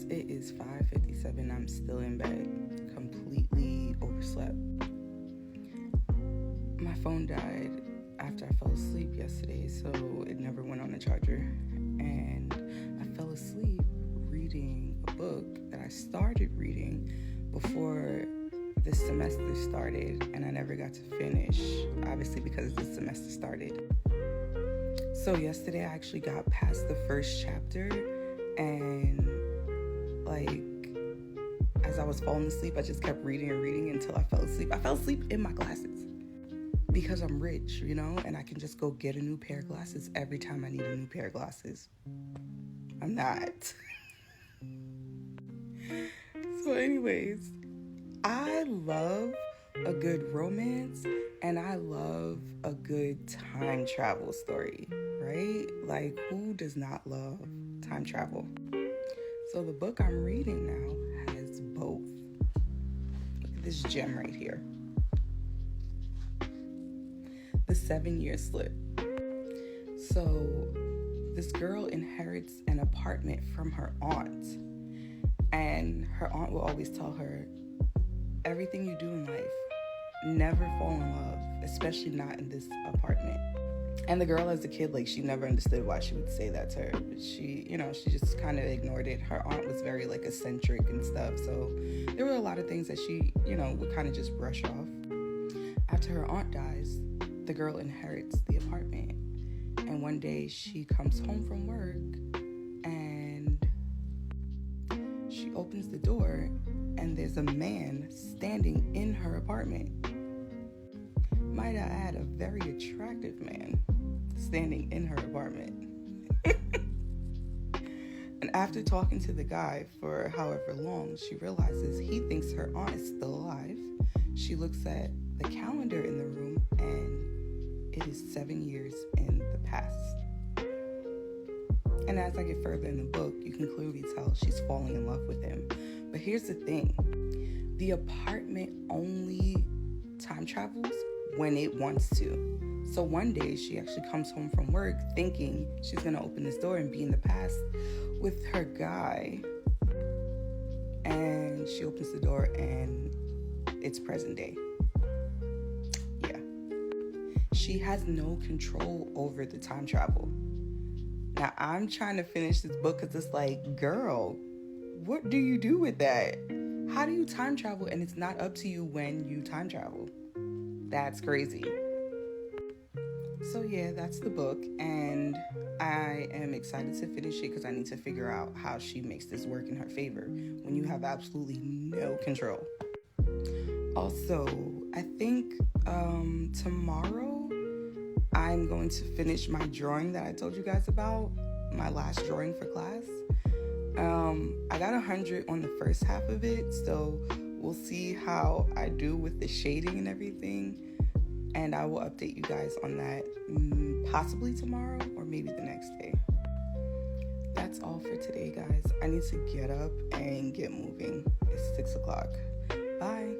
It is 5:57. I'm still in bed, completely overslept. My phone died after I fell asleep yesterday, so it never went on the charger. And I fell asleep reading a book that I started reading before this semester started, and I never got to finish, obviously because this semester started. So yesterday I actually got past the first chapter, and as I was falling asleep, I just kept reading until I fell asleep. I fell asleep in my glasses because I'm rich, and I can just go get a new pair of glasses every time I need a new pair of glasses. I'm not. So anyways, I love a good romance and I love a good time travel story, right? Like, who does not love time travel? So the book I'm reading now has both. Look at this gem right here. The 7-Year Slip. So this girl inherits an apartment from her aunt, and her aunt will always tell her, everything you do in life, never fall in love, especially not in this apartment. And the girl as a kid, she never understood why she would say that to her. But she just kind of ignored it. Her aunt was very eccentric and stuff. So there were a lot of things that she, would kind of just brush off. After her aunt dies, the girl inherits the apartment. And one day she comes home from work and she opens the door and there's a man standing in her apartment. Might I add, a very attractive man standing in her apartment. And after talking to the guy for however long, she realizes he thinks her aunt is still alive. She looks at the calendar in the room and it is 7 years in the past. And as I get further in the book, you can clearly tell she's falling in love with him. But here's the thing. The apartment only time travels when it wants to. So one day she actually comes home from work thinking she's going to open this door and be in the past with her guy. And she opens the door and it's present day. Yeah. She has no control over the time travel. Now I'm trying to finish this book because it's girl, what do you do with that? How do you time travel and it's not up to you when you time travel? That's crazy. So yeah, that's the book, and I am excited to finish it because I need to figure out how she makes this work in her favor when you have absolutely no control. Also, I think tomorrow I'm going to finish my drawing that I told you guys about, my last drawing for class. I got 100 on the first half of it, so we'll see how I do with the shading and everything, and I will update you guys on that possibly tomorrow or maybe the next day. That's all for today, guys. I need to get up and get moving. It's 6 o'clock. Bye.